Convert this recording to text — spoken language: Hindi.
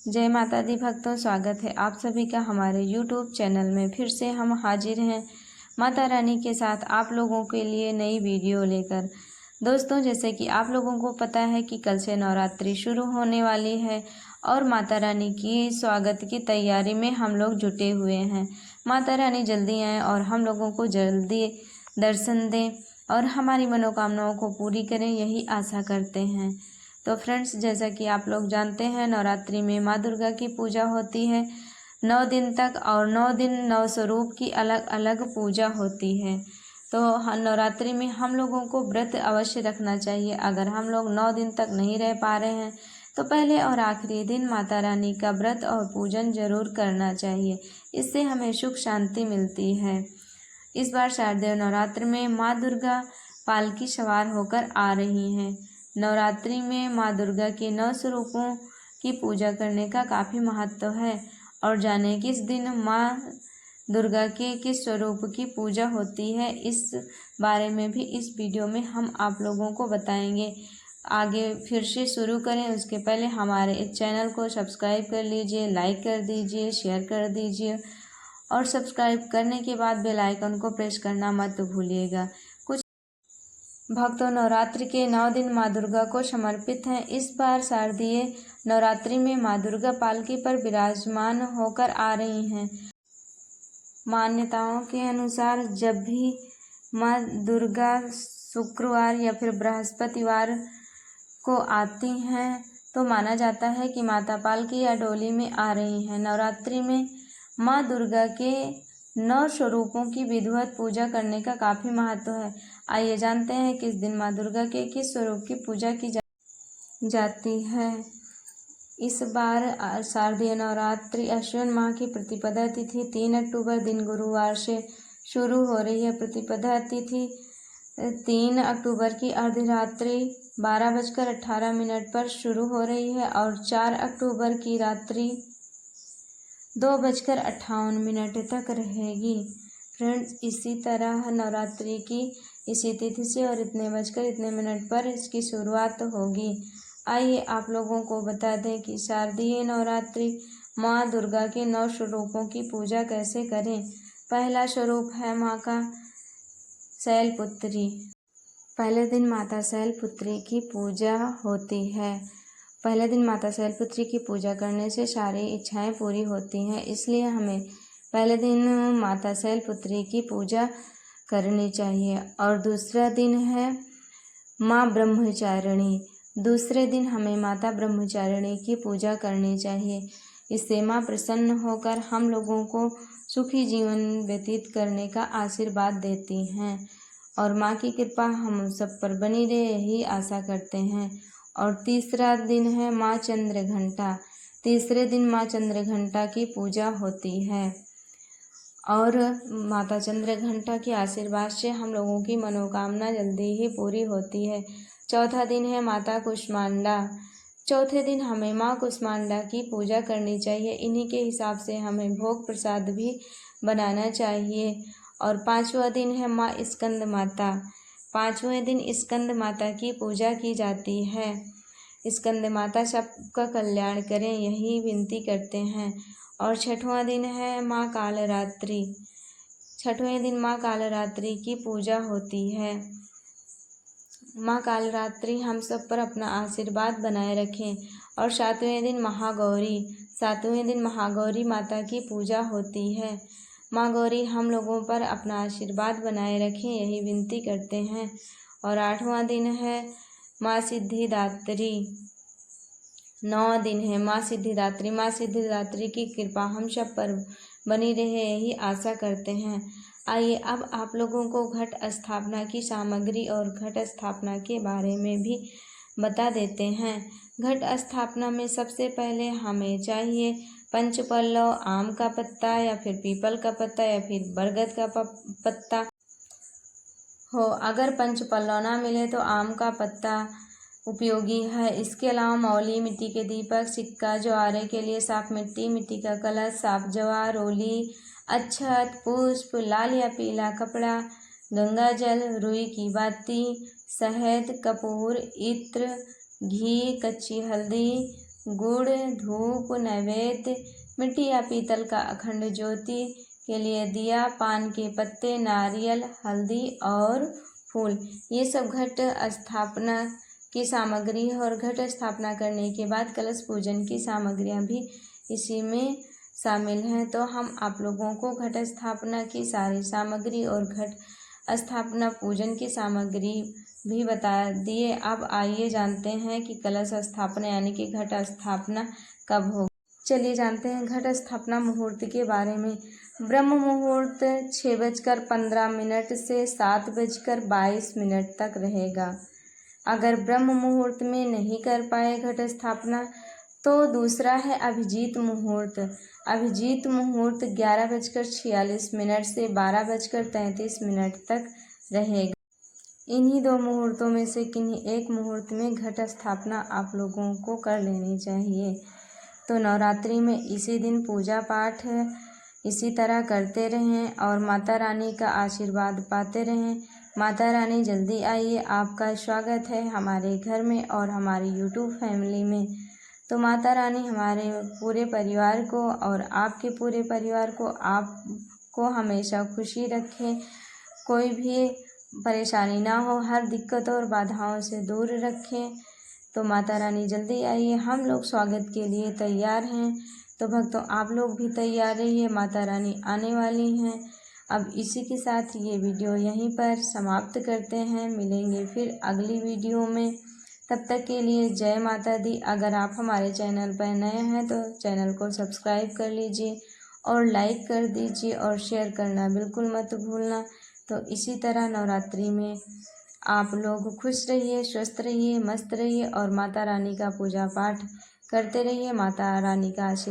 जय माता दी भक्तों, स्वागत है आप सभी का हमारे YouTube चैनल में। फिर से हम हाजिर हैं माता रानी के साथ आप लोगों के लिए नई वीडियो लेकर। दोस्तों, जैसे कि आप लोगों को पता है कि कल से नवरात्रि शुरू होने वाली है और माता रानी की स्वागत की तैयारी में हम लोग जुटे हुए हैं। माता रानी जल्दी आएँ और हम लोगों को जल्दी दर्शन दें और हमारी मनोकामनाओं को पूरी करें, यही आशा करते हैं। तो फ्रेंड्स, जैसा कि आप लोग जानते हैं, नवरात्रि में माँ दुर्गा की पूजा होती है 9 दिन तक और 9 दिन 9 स्वरूप की अलग अलग पूजा होती है। तो नवरात्रि में हम लोगों को व्रत अवश्य रखना चाहिए। अगर हम लोग 9 दिन तक नहीं रह पा रहे हैं तो पहले और आखिरी दिन माता रानी का व्रत और पूजन जरूर करना चाहिए। इससे हमें सुख शांति मिलती है। इस बार शारदीय नवरात्र में माँ दुर्गा पालकी सवार होकर आ रही हैं। नवरात्रि में माँ दुर्गा के 9 स्वरूपों की पूजा करने का काफ़ी महत्व है। और जाने किस दिन माँ दुर्गा के किस स्वरूप की पूजा होती है, इस बारे में भी इस वीडियो में हम आप लोगों को बताएंगे। आगे फिर से शुरू करें उसके पहले हमारे इस चैनल को सब्सक्राइब कर लीजिए, लाइक कर दीजिए, शेयर कर दीजिए और सब्सक्राइब करने के बाद बेल आइकन को प्रेस करना मत भूलिएगा। भक्तों, नवरात्रि के 9 दिन माँ दुर्गा को समर्पित हैं। इस बार शारदीय नवरात्रि में माँ दुर्गा पालकी पर विराजमान होकर आ रही हैं। मान्यताओं के अनुसार जब भी माँ दुर्गा शुक्रवार या फिर बृहस्पतिवार को आती हैं तो माना जाता है कि माता पालकी या डोली में आ रही हैं। नवरात्रि में माँ दुर्गा के 9 स्वरूपों की विधिवत पूजा करने का काफ़ी महत्व है। आइए जानते हैं किस दिन माँ दुर्गा के किस स्वरूप की पूजा की जाती है। इस बार शारदीय नवरात्रि अश्विन माह की प्रतिपदा तिथि 3 अक्टूबर दिन गुरुवार से शुरू हो रही है। प्रतिपदा तिथि 3 अक्टूबर की अर्धरात्रि 12:18 पर शुरू हो रही है और 4 अक्टूबर की रात्रि 2:58 तक रहेगी। फ्रेंड्स, इसी तरह नवरात्रि की इसी तिथि से और इतने पर इसकी शुरुआत होगी। आइए आप लोगों को बता दें कि शारदीय नवरात्रि माँ दुर्गा के 9 स्वरूपों की पूजा कैसे करें। पहला स्वरूप है माँ का शैलपुत्री। पहले दिन माता शैलपुत्री की पूजा होती है। पहले दिन माता शैलपुत्री की पूजा करने से सारी इच्छाएं पूरी होती हैं, इसलिए हमें पहले दिन माता शैलपुत्री की पूजा करनी चाहिए। और दूसरा दिन है माँ ब्रह्मचारिणी। दूसरे दिन हमें माता ब्रह्मचारिणी की पूजा करनी चाहिए। इससे माँ प्रसन्न होकर हम लोगों को सुखी जीवन व्यतीत करने का आशीर्वाद देती हैं और माँ की कृपा हम सब पर बनी रहे, यही आशा करते हैं। और तीसरा दिन है माँ चंद्रघंटा। तीसरे दिन माँ चंद्रघंटा की पूजा होती है और माता चंद्रघंटा के आशीर्वाद से हम लोगों की मनोकामना जल्दी ही पूरी होती है। चौथा दिन है माता कुष्मांडा। चौथे दिन हमें माँ कुष्मांडा की पूजा करनी चाहिए। इन्हीं के हिसाब से हमें भोग प्रसाद भी बनाना चाहिए। और 5वां दिन है माँ स्कंद माता। 5वें दिन स्कंद माता की पूजा की जाती है। स्कंद माता सबका कल्याण करें, यही विनती करते हैं। और 6वां दिन है माँ कालरात्रि। 6वें दिन माँ कालरात्रि की पूजा होती है। माँ कालरात्रि हम सब पर अपना आशीर्वाद बनाए रखें। और 7वें दिन महागौरी। 7वें दिन महागौरी माता की पूजा होती है। माँ गौरी हम लोगों पर अपना आशीर्वाद बनाए रखें, यही विनती करते हैं। और 8वां दिन है माँ सिद्धिदात्री। 9 दिन है माँ सिद्धिदात्री। माँ सिद्धिदात्री की कृपा हम सब पर बनी रहे, यही आशा करते हैं। आइए अब आप लोगों को घट स्थापना की सामग्री और घट स्थापना के बारे में भी बता देते हैं। घट स्थापना में सबसे पहले हमें चाहिए पंचपल्लव, आम का पत्ता या फिर पीपल का पत्ता या फिर बरगद का पत्ता हो। अगर पंचपल्लव ना मिले तो आम का पत्ता उपयोगी है। इसके अलावा मौली, मिट्टी के दीपक, सिक्का, ज्वारे के लिए साफ मिट्टी, मिट्टी का कलश, साफ जवा, रोली, अक्षत, पुष्प, लाल या पीला कपड़ा, गंगा जल, रुई की बाती, शहद, कपूर, इत्र, घी, कच्ची हल्दी, गुड़, धूप, नैवेद्य, मिट्टी या पीतल का अखंड ज्योति के लिए दिया, पान के पत्ते, नारियल, हल्दी और फूल, ये सब घट स्थापना की सामग्री है। और घट स्थापना करने के बाद कलश पूजन की सामग्रियां भी इसी में शामिल हैं। तो हम आप लोगों को घट स्थापना की सारी सामग्री और घट स्थापना पूजन की सामग्री भी बता दिए। अब आइए जानते हैं कि कलश स्थापना यानी कि घट स्थापना कब होगी। चलिए जानते हैं घट स्थापना मुहूर्त के बारे में। ब्रह्म मुहूर्त 6:15 से 7:22 तक रहेगा। अगर ब्रह्म मुहूर्त में नहीं कर पाए घट स्थापना तो दूसरा है अभिजीत मुहूर्त। अभिजीत मुहूर्त 11:46 से 12:33 तक रहेगा। इन्हीं दो मुहूर्तों में से किन्हीं एक मुहूर्त में घट स्थापना आप लोगों को कर लेनी चाहिए। तो नवरात्रि में इसी दिन पूजा पाठ इसी तरह करते रहें और माता रानी का आशीर्वाद पाते रहें। माता रानी जल्दी आइए, आपका स्वागत है हमारे घर में और हमारी यूट्यूब फैमिली में। तो माता रानी हमारे पूरे परिवार को और आपके पूरे परिवार को आपको हमेशा खुशी रखें, कोई भी परेशानी ना हो, हर दिक्कतों और बाधाओं से दूर रखें। तो माता रानी जल्दी आइए, हम लोग स्वागत के लिए तैयार हैं। तो भक्तों आप लोग भी तैयार रहिए, माता रानी आने वाली हैं। अब इसी के साथ ये वीडियो यहीं पर समाप्त करते हैं, मिलेंगे फिर अगली वीडियो में। तब तक के लिए जय माता दी। अगर आप हमारे चैनल पर नए हैं तो चैनल को सब्सक्राइब कर लीजिए और लाइक कर दीजिए और शेयर करना बिल्कुल मत भूलना। तो इसी तरह नवरात्रि में आप लोग खुश रहिए, स्वस्थ रहिए, मस्त रहिए और माता रानी का पूजा पाठ करते रहिए। माता रानी का आशीर्वाद